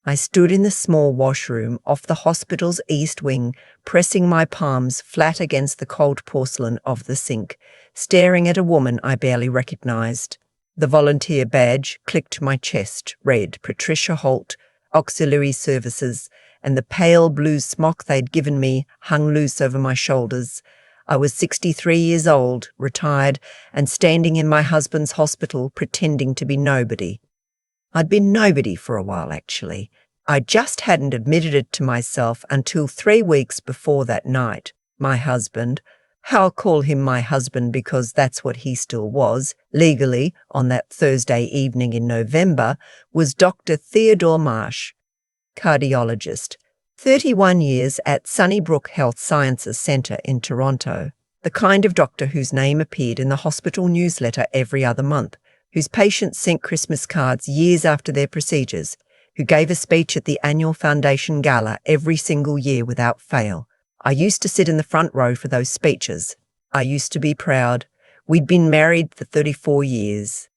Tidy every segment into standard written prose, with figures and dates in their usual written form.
I stood in the small washroom off the hospital's east wing, pressing my palms flat against the cold porcelain of the sink, staring at a woman I barely recognised. The volunteer badge clicked to my chest, read Patricia Holt, Auxiliary Services, and the pale blue smock they'd given me hung loose over my shoulders. I was 63 years old, retired, and standing in my husband's hospital pretending to be nobody. I'd been nobody for a while, actually. I just hadn't admitted it to myself until 3 weeks before that night. My husband, I'll call him my husband because that's what he still was, legally, on that Thursday evening in November, was Dr. Theodore Marsh, cardiologist, 31 years at Sunnybrook Health Sciences Centre in Toronto, the kind of doctor whose name appeared in the hospital newsletter every other month, whose patients sent Christmas cards years after their procedures, who gave a speech at the annual Foundation Gala every single year without fail. I used to sit in the front row for those speeches. I used to be proud. We'd been married for 34 years.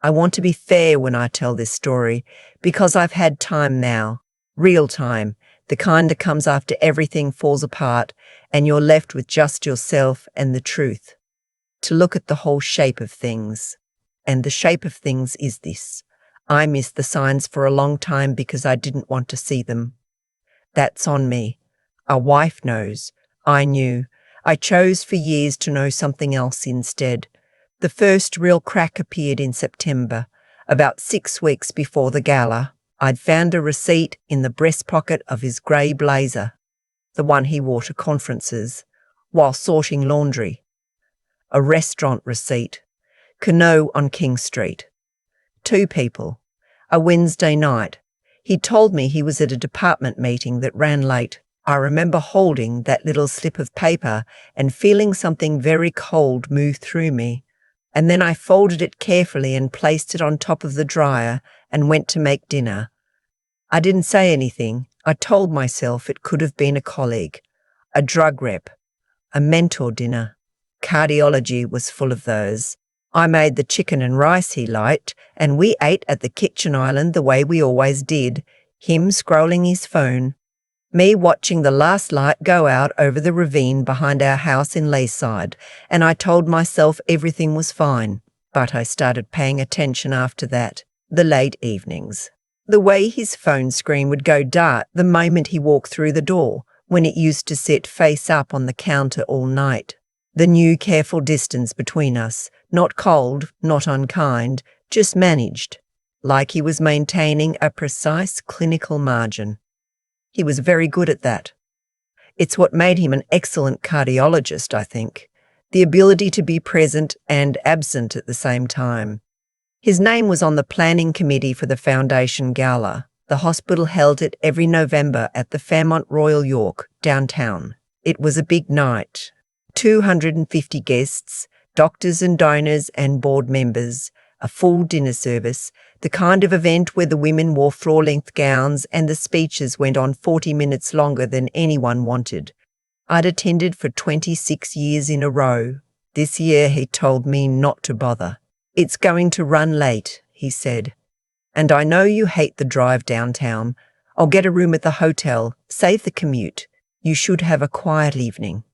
I want to be fair when I tell this story, because I've had time now, real time, the kind that comes after everything falls apart and you're left with just yourself and the truth. To look at the whole shape of things. And the shape of things is this. I missed the signs for a long time because I didn't want to see them. That's on me. A wife knows. I knew. I chose for years to know something else instead. The first real crack appeared in September, about 6 weeks before the gala. I'd found a receipt in the breast pocket of his grey blazer, the one he wore to conferences, while sorting laundry. A restaurant receipt. Canoe on King Street. 2 people. A Wednesday night. He told me he was at a department meeting that ran late. I remember holding that little slip of paper and feeling something very cold move through me. And then I folded it carefully and placed it on top of the dryer and went to make dinner. I didn't say anything. I told myself it could have been a colleague, a drug rep, a mentor dinner. Cardiology was full of those. I made the chicken and rice he liked, and we ate at the kitchen island the way we always did, him scrolling his phone, me watching the last light go out over the ravine behind our house in Leaside, and I told myself everything was fine. But I started paying attention after that, the late evenings. The way his phone screen would go dark the moment he walked through the door, when it used to sit face up on the counter all night. The new careful distance between us, not cold, not unkind, just managed, like he was maintaining a precise clinical margin. He was very good at that. It's what made him an excellent cardiologist, I think, the ability to be present and absent at the same time. His name was on the planning committee for the Foundation Gala. The hospital held it every November at the Fairmont Royal York, downtown. It was a big night. 250 guests, doctors and donors and board members, a full dinner service, the kind of event where the women wore floor-length gowns and the speeches went on 40 minutes longer than anyone wanted. I'd attended for 26 years in a row. This year he told me not to bother. "It's going to run late," he said. "And I know you hate the drive downtown. I'll get a room at the hotel, save the commute. You should have a quiet evening."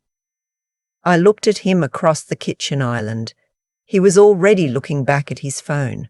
I looked at him across the kitchen island. He was already looking back at his phone.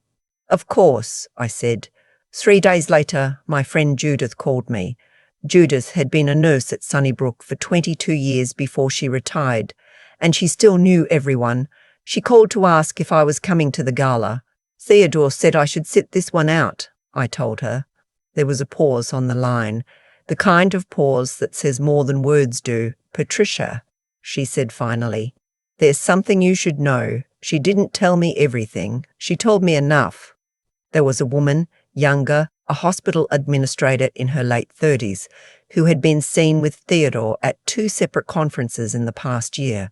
"Of course," I said. 3 days later, my friend Judith called me. Judith had been a nurse at Sunnybrook for 22 years before she retired, and she still knew everyone. She called to ask if I was coming to the gala. "Theodore said I should sit this one out," I told her. There was a pause on the line, the kind of pause that says more than words do. "Patricia," she said finally, "there's something you should know. She didn't tell me everything. She told me enough." There was a woman, younger, a hospital administrator in her late 30s, who had been seen with Theodore at 2 separate conferences in the past year.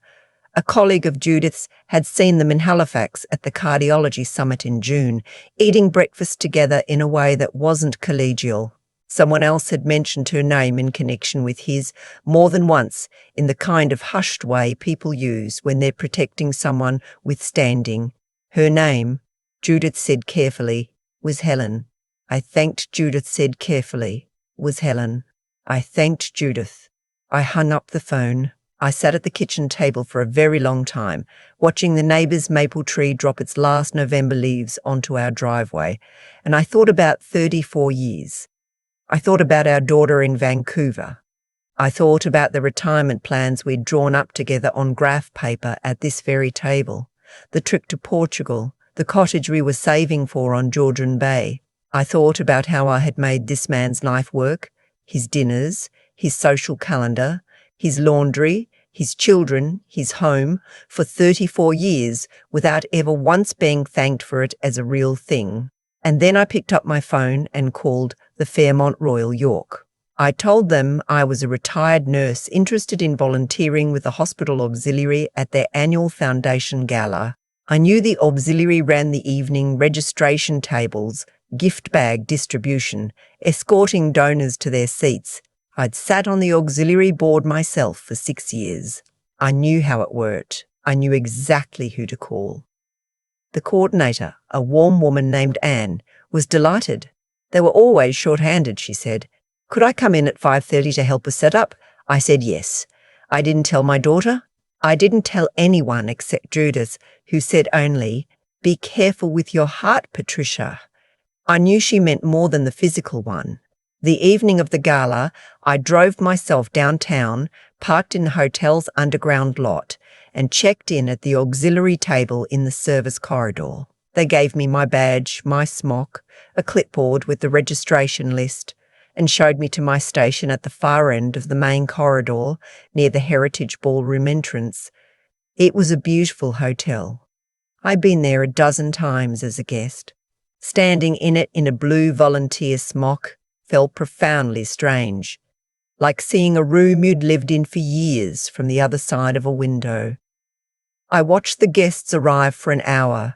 A colleague of Judith's had seen them in Halifax at the cardiology summit in June, eating breakfast together in a way that wasn't collegial. Someone else had mentioned her name in connection with his more than once, in the kind of hushed way people use when they're protecting someone with standing. Her name, Judith said carefully, was Helen. I thanked Judith, said carefully, was Helen. I thanked Judith. I hung up the phone. I sat at the kitchen table for a very long time, watching the neighbour's maple tree drop its last November leaves onto our driveway, and I thought about 34 years. I thought about our daughter in Vancouver. I thought about the retirement plans we'd drawn up together on graph paper at this very table, the trip to Portugal, the cottage we were saving for on Georgian Bay. I thought about how I had made this man's life work, his dinners, his social calendar, his laundry, his children, his home, for 34 years without ever once being thanked for it as a real thing. And then I picked up my phone and called the Fairmont Royal York. I told them I was a retired nurse interested in volunteering with the hospital auxiliary at their annual foundation gala. I knew the auxiliary ran the evening registration tables, gift bag distribution, escorting donors to their seats. I'd sat on the auxiliary board myself for 6 years. I knew how it worked. I knew exactly who to call. The coordinator, a warm woman named Anne, was delighted. They were always short-handed, she said. Could I come in at 5:30 to help us set up? I said yes. I didn't tell my daughter. I didn't tell anyone except Judith, who said only, "Be careful with your heart, Patricia." I knew she meant more than the physical one. The evening of the gala, I drove myself downtown, parked in the hotel's underground lot, and checked in at the auxiliary table in the service corridor. They gave me my badge, my smock, a clipboard with the registration list, and showed me to my station at the far end of the main corridor near the Heritage Ballroom entrance. It was a beautiful hotel. I'd been there a dozen times as a guest. Standing in it in a blue volunteer smock felt profoundly strange, like seeing a room you'd lived in for years from the other side of a window. I watched the guests arrive for an hour,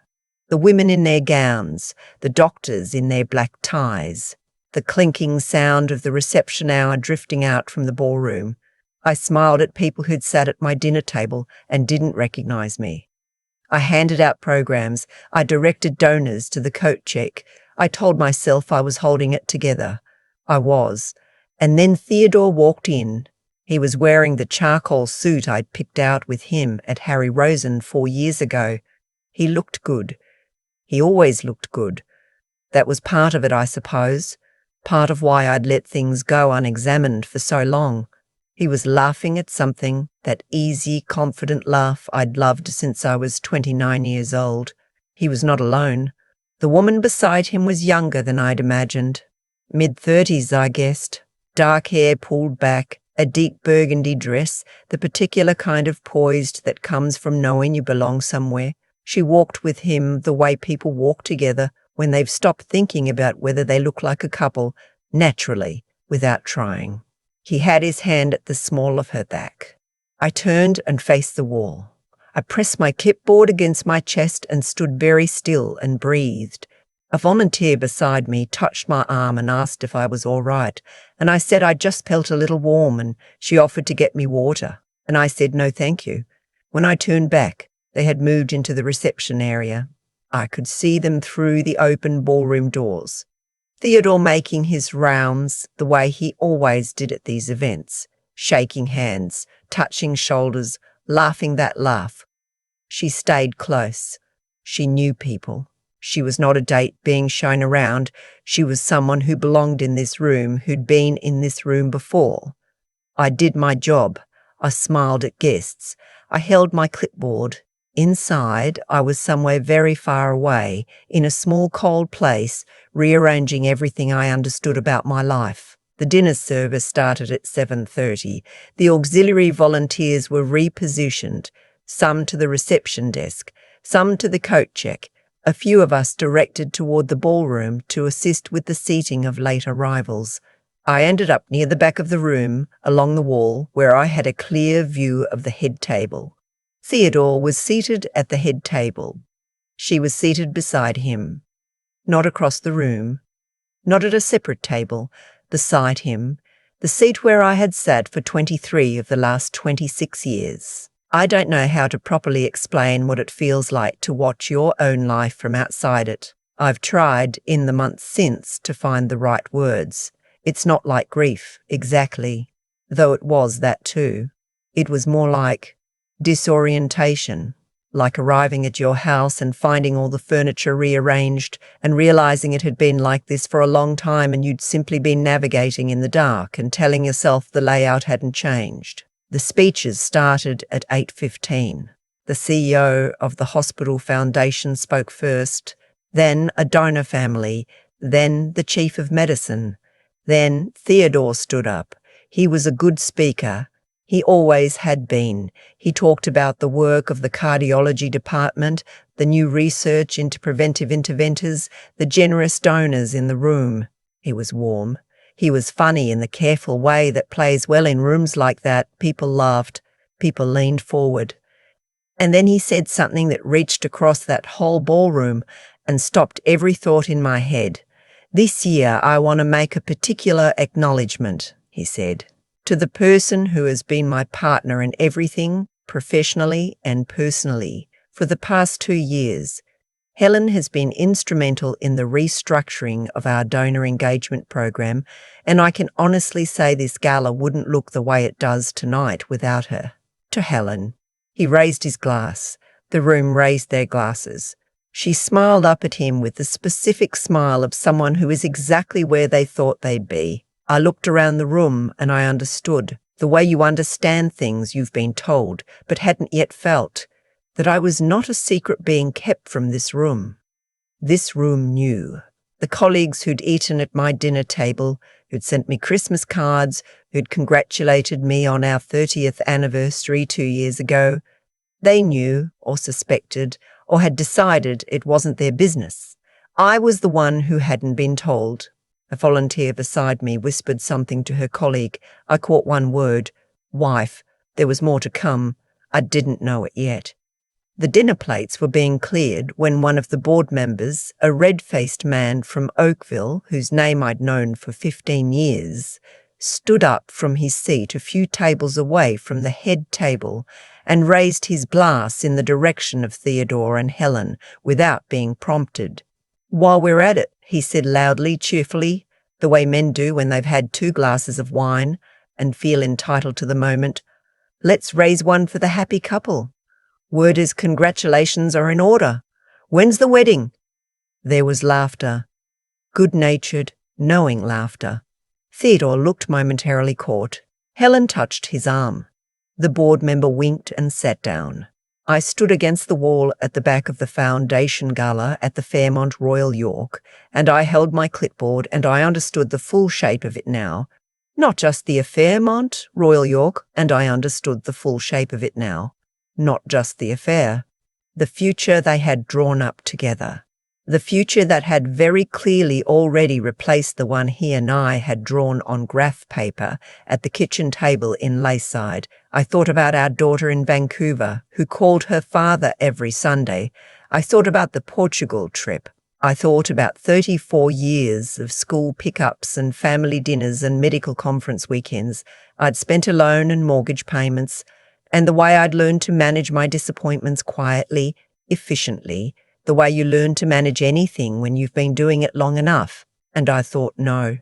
the women in their gowns, the doctors in their black ties, the clinking sound of the reception hour drifting out from the ballroom. I smiled at people who'd sat at my dinner table and didn't recognise me. I handed out programs. I directed donors to the coat check. I told myself I was holding it together. I was. And then Theodore walked in. He was wearing the charcoal suit I'd picked out with him at Harry Rosen 4 years ago. He looked good. He always looked good. That was part of it, I suppose. Part of why I'd let things go unexamined for so long. He was laughing at something, that easy, confident laugh I'd loved since I was 29 years old. He was not alone. The woman beside him was younger than I'd imagined. Mid-30s, I guessed. Dark hair pulled back, a deep burgundy dress, the particular kind of poised that comes from knowing you belong somewhere. She walked with him the way people walk together when they've stopped thinking about whether they look like a couple, naturally, without trying. He had his hand at the small of her back. I turned and faced the wall. I pressed my clipboard against my chest and stood very still and breathed. A volunteer beside me touched my arm and asked if I was all right, and I said I just felt a little warm, and she offered to get me water, and I said no thank you. When I turned back, they had moved into the reception area. I could see them through the open ballroom doors. Theodore making his rounds the way he always did at these events, shaking hands, touching shoulders, laughing that laugh. She stayed close. She knew people. She was not a date being shown around. She was someone who belonged in this room, who'd been in this room before. I did my job. I smiled at guests. I held my clipboard. Inside, I was somewhere very far away, in a small cold place, rearranging everything I understood about my life. The dinner service started at 7:30. The auxiliary volunteers were repositioned, some to the reception desk, some to the coat check. A few of us directed toward the ballroom to assist with the seating of late arrivals. I ended up near the back of the room, along the wall, where I had a clear view of the head table. Theodore was seated at the head table. She was seated beside him. Not across the room, not at a separate table, beside him, the seat where I had sat for 23 of the last 26 years. I don't know how to properly explain what it feels like to watch your own life from outside it. I've tried in the months since to find the right words. It's not like grief, exactly, though it was that too. It was more like disorientation, like arriving at your house and finding all the furniture rearranged and realizing it had been like this for a long time and you'd simply been navigating in the dark and telling yourself the layout hadn't changed. The speeches started at 8:15. The CEO of the hospital foundation spoke first, then a donor family, then the chief of medicine. Then Theodore stood up. He was a good speaker. He always had been. He talked about the work of the cardiology department, the new research into preventive interventors, the generous donors in the room. He was warm. He was funny in the careful way that plays well in rooms like that. People laughed. People leaned forward. And then he said something that reached across that whole ballroom and stopped every thought in my head. "This year I want to make a particular acknowledgement," he said, "to the person who has been my partner in everything, professionally and personally, for the past 2 years. Helen has been instrumental in the restructuring of our donor engagement program, and I can honestly say this gala wouldn't look the way it does tonight without her. To Helen." He raised his glass. The room raised their glasses. She smiled up at him with the specific smile of someone who is exactly where they thought they'd be. I looked around the room and I understood, the way you understand things you've been told but hadn't yet felt, that I was not a secret being kept from this room. This room knew. The colleagues who'd eaten at my dinner table, who'd sent me Christmas cards, who'd congratulated me on our 30th anniversary 2 years ago, they knew or suspected or had decided it wasn't their business. I was the one who hadn't been told. A volunteer beside me whispered something to her colleague. I caught one word. Wife. There was more to come. I didn't know it yet. The dinner plates were being cleared when one of the board members, a red-faced man from Oakville, whose name I'd known for 15 years, stood up from his seat a few tables away from the head table and raised his glass in the direction of Theodore and Helen without being prompted. "While we're at it," he said loudly, cheerfully, the way men do when they've had 2 glasses of wine and feel entitled to the moment, "let's raise one for the happy couple. Word is congratulations are in order. When's the wedding?" There was laughter. Good-natured, knowing laughter. Theodore looked momentarily caught. Helen touched his arm. The board member winked and sat down. I stood against the wall at the back of the foundation gala at the Fairmont Royal York, and I held my clipboard and I understood the full shape of it now. Not just the Fairmont Royal York, and I understood the full shape of it now. Not just the affair. The future they had drawn up together. The future that had very clearly already replaced the one he and I had drawn on graph paper at the kitchen table in Layside. I thought about our daughter in Vancouver, who called her father every Sunday. I thought about the Portugal trip. I thought about 34 years of school pickups and family dinners and medical conference weekends I'd spent alone and mortgage payments, and the way I'd learned to manage my disappointments quietly, efficiently, the way you learn to manage anything when you've been doing it long enough. And I thought, no,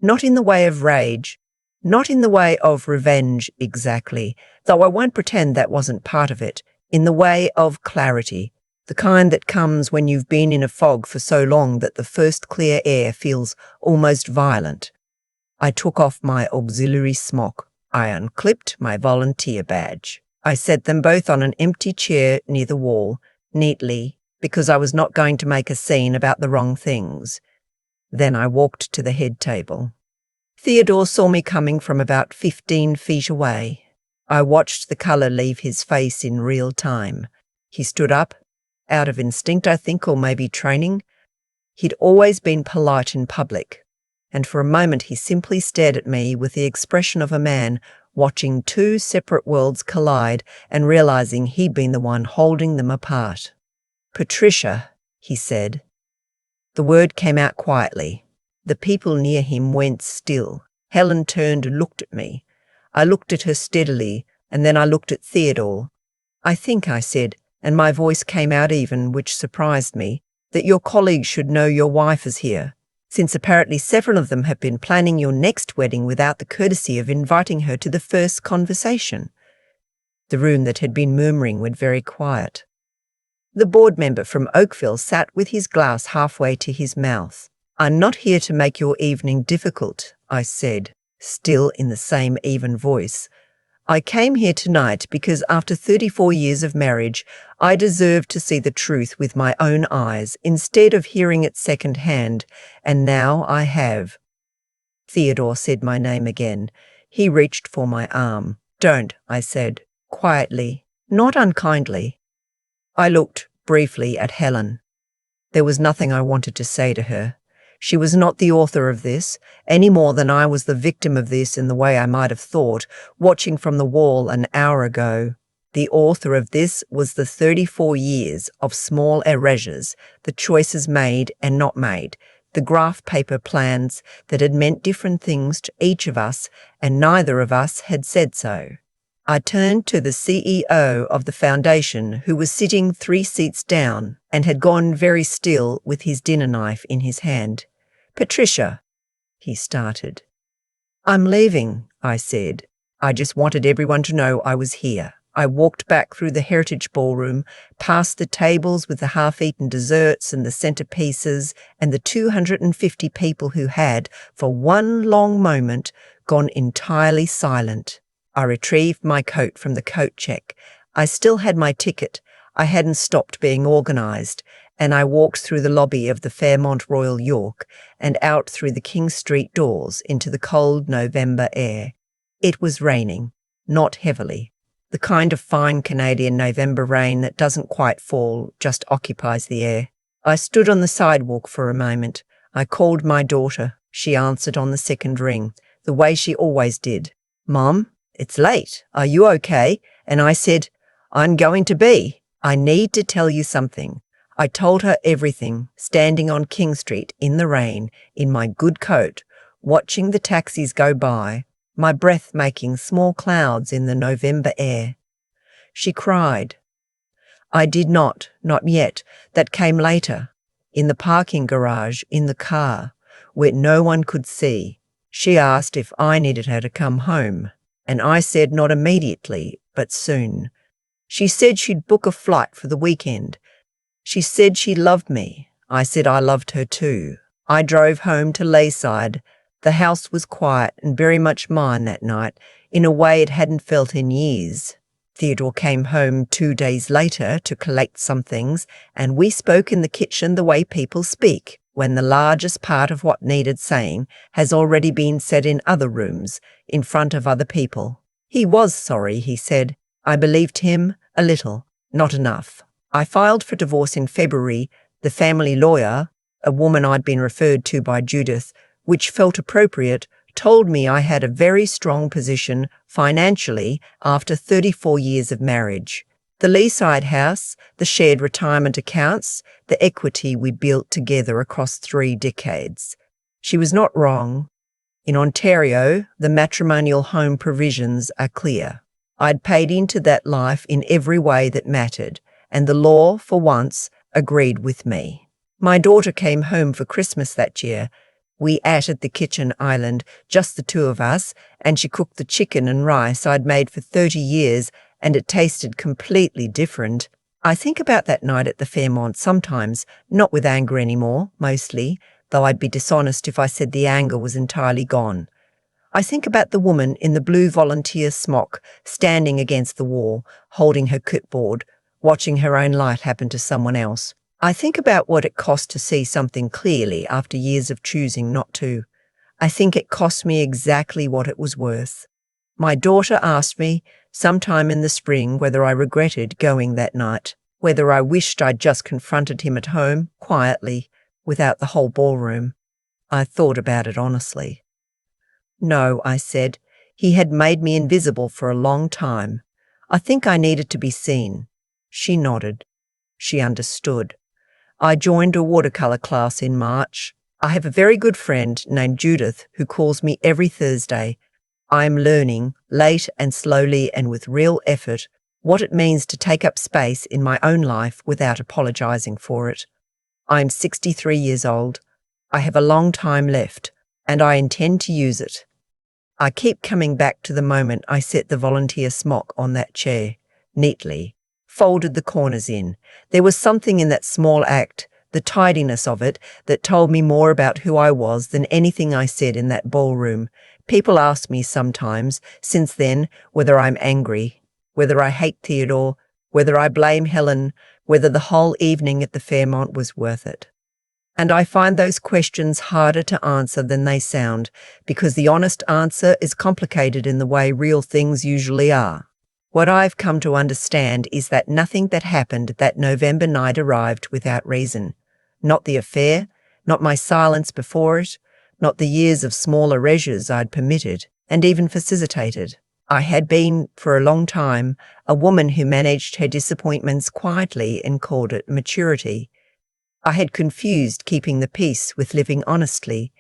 not in the way of rage, not in the way of revenge exactly, though I won't pretend that wasn't part of it, in the way of clarity, the kind that comes when you've been in a fog for so long that the first clear air feels almost violent. I took off my auxiliary smock. I unclipped my volunteer badge. I set them both on an empty chair near the wall, neatly, because I was not going to make a scene about the wrong things. Then I walked to the head table. Theodore saw me coming from about 15 feet away. I watched the colour leave his face in real time. He stood up, out of instinct, I think, or maybe training. He'd always been polite in public, and for a moment he simply stared at me with the expression of a man watching 2 separate worlds collide and realising he'd been the one holding them apart. "Patricia," he said. The word came out quietly. The people near him went still. Helen turned and looked at me. I looked at her steadily, and then I looked at Theodore. "I think," I said, and my voice came out even, which surprised me. that your colleagues should know your wife is here, since apparently several of them have been planning your next wedding without the courtesy of inviting her to the first conversation." The room that had been murmuring went very quiet. The board member from Oakville sat with his glass halfway to his mouth. "I'm not here to make your evening difficult," I said, still in the same even voice. "I came here tonight because after 34 years of marriage, I deserve to see the truth with my own eyes instead of hearing it second-hand, and now I have." Theodore said my name again. He reached for my arm. "Don't," I said, quietly, not unkindly. I looked briefly at Helen. There was nothing I wanted to say to her. She was not the author of this, any more than I was the victim of this in the way I might have thought, watching from the wall an hour ago. The author of this was the 34 years of small erasures, the choices made and not made, the graph paper plans that had meant different things to each of us, and neither of us had said so. I turned to the CEO of the foundation, who was sitting 3 seats down and had gone very still with his dinner knife in his hand. "Patricia," he started. "I'm leaving," I said. "I just wanted everyone to know I was here." I walked back through the Heritage Ballroom, past the tables with the half-eaten desserts and the centerpieces and the 250 people who had, for one long moment, gone entirely silent. I retrieved my coat from the coat check. I still had my ticket. I hadn't stopped being organised, and I walked through the lobby of the Fairmont Royal York and out through the King Street doors into the cold November air. It was raining, not heavily. The kind of fine Canadian November rain that doesn't quite fall, just occupies the air. I stood on the sidewalk for a moment. I called my daughter. She answered on the second ring, the way she always did. "Mom, it's late. Are you okay?" And I said, "I'm going to be. I need to tell you something." I told her everything, standing on King Street in the rain, in my good coat, watching the taxis go by, my breath making small clouds in the November air. She cried. I did not yet. That came later, in the parking garage, in the car, where no one could see. She asked if I needed her to come home, and I said not immediately, but soon. She said she'd book a flight for the weekend. She said she loved me. I said I loved her too. I drove home to Layside. The house was quiet and very much mine that night, in a way it hadn't felt in years. Theodore came home 2 days later to collect some things, and we spoke in the kitchen the way people speak, when the largest part of what needed saying has already been said in other rooms, in front of other people. He was sorry, he said. I believed him a little, not enough. I filed for divorce in February. The family lawyer, a woman I'd been referred to by Judith, which felt appropriate, told me I had a very strong position financially after 34 years of marriage. The Leaside house, the shared retirement accounts, the equity we built together across 3 decades. She was not wrong. In Ontario, the matrimonial home provisions are clear. I'd paid into that life in every way that mattered, and the law, for once, agreed with me. My daughter came home for Christmas that year. We ate at the kitchen island, just the 2 of us, and she cooked the chicken and rice I'd made for 30 years, and it tasted completely different. I think about that night at the Fairmont sometimes, not with anger anymore, mostly, though I'd be dishonest if I said the anger was entirely gone. I think about the woman in the blue volunteer smock, standing against the wall, holding her clipboard, watching her own light happen to someone else. I think about what it cost to see something clearly after years of choosing not to. I think it cost me exactly what it was worth. My daughter asked me, sometime in the spring, whether I regretted going that night, whether I wished I'd just confronted him at home, quietly, without the whole ballroom. I thought about it honestly. No, I said. He had made me invisible for a long time. I think I needed to be seen. She nodded. She understood. I joined a watercolour class in March. I have a very good friend named Judith who calls me every Thursday. I am learning, late and slowly and with real effort, what it means to take up space in my own life without apologising for it. I'm 63 years old. I have a long time left, and I intend to use it. I keep coming back to the moment I set the volunteer smock on that chair, neatly, folded the corners in. There was something in that small act, the tidiness of it, that told me more about who I was than anything I said in that ballroom. People ask me sometimes, since then, whether I'm angry, whether I hate Theodore, whether I blame Helen, whether the whole evening at the Fairmont was worth it. And I find those questions harder to answer than they sound, because the honest answer is complicated in the way real things usually are. What I've come to understand is that nothing that happened that November night arrived without reason. Not the affair, not my silence before it, not the years of small erasures I'd permitted and even facilitated. I had been, for a long time, a woman who managed her disappointments quietly and called it maturity. I had confused keeping the peace with living honestly,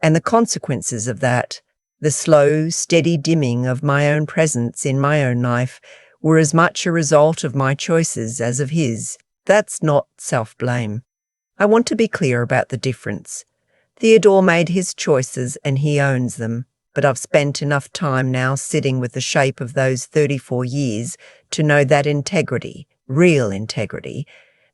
and the consequences of that, the slow, steady dimming of my own presence in my own life, were as much a result of my choices as of his. That's not self-blame. I want to be clear about the difference. Theodore made his choices and he owns them, but I've spent enough time now sitting with the shape of those 34 years to know that integrity, real integrity,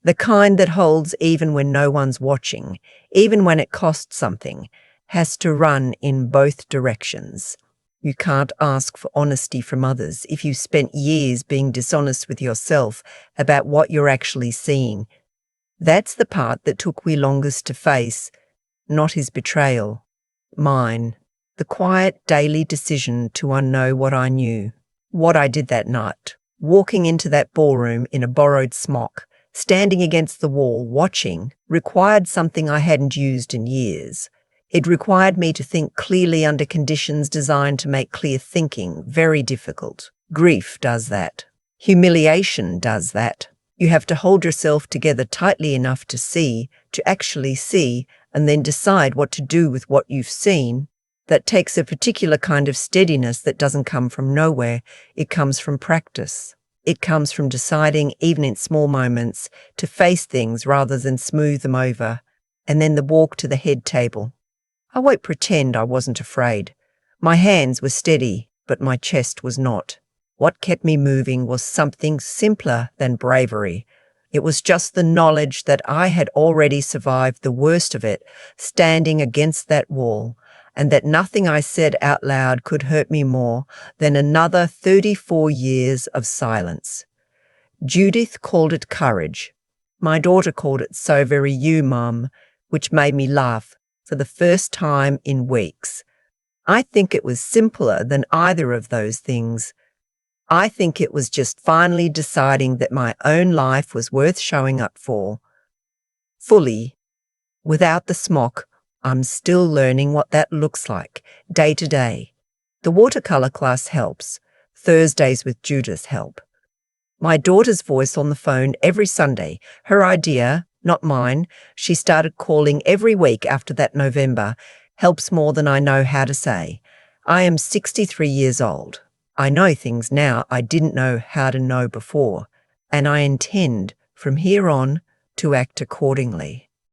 the kind that holds even when no one's watching, even when it costs something, has to run in both directions. You can't ask for honesty from others if you've spent years being dishonest with yourself about what you're actually seeing. That's the part that took me longest to face, not his betrayal, mine. The quiet daily decision to unknow what I knew, what I did that night, walking into that ballroom in a borrowed smock, standing against the wall, watching, required something I hadn't used in years. It required me to think clearly under conditions designed to make clear thinking very difficult. Grief does that. Humiliation does that. You have to hold yourself together tightly enough to actually see, and then decide what to do with what you've seen. That takes a particular kind of steadiness that doesn't come from nowhere. It comes from practice. It comes from deciding, even in small moments, to face things rather than smooth them over, and then the walk to the head table. I won't pretend I wasn't afraid. My hands were steady, but my chest was not. What kept me moving was something simpler than bravery. It was just the knowledge that I had already survived the worst of it, standing against that wall, and that nothing I said out loud could hurt me more than another 34 years of silence. Judith called it courage. My daughter called it "so very you, Mum," which made me laugh for the first time in weeks. I think it was simpler than either of those things. I think it was just finally deciding that my own life was worth showing up for. Fully. Without the smock, I'm still learning what that looks like, day to day. The watercolour class helps. Thursdays with Judith help. My daughter's voice on the phone every Sunday, her idea, not mine, she started calling every week after that November, helps more than I know how to say. I am 63 years old. I know things now I didn't know how to know before, and I intend, from here on, to act accordingly.